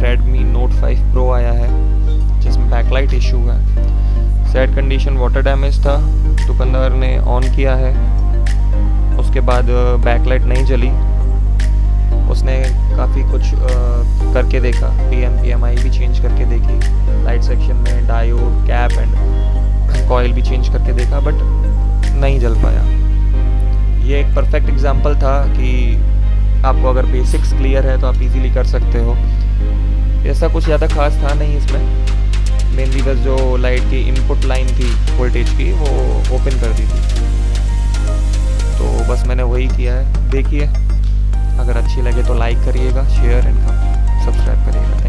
Redmi Note 5 Pro आया है जिसमें बैकलाइट इशू है। सैड कंडीशन वाटर डैमेज था, दुकानदार ने ऑन किया है, उसके बाद बैकलाइट नहीं जली। उसने काफ़ी कुछ करके देखा, PMI भी चेंज करके देखी, लाइट सेक्शन में डायोड, कैप एंड कॉइल भी चेंज करके देखा, बट नहीं जल पाया। ये एक परफेक्ट एग्जांपल था कि आपको अगर बेसिक्स क्लियर है तो आप इजीली कर सकते हो। ऐसा कुछ ज़्यादा खास था नहीं इसमें, मेनली बस जो लाइट की इनपुट लाइन थी वोल्टेज की वो ओपन कर दी थी, तो बस मैंने वही किया है। देखिए, अगर अच्छी लगे तो लाइक करिएगा, शेयर एंड सब्सक्राइब करिएगा।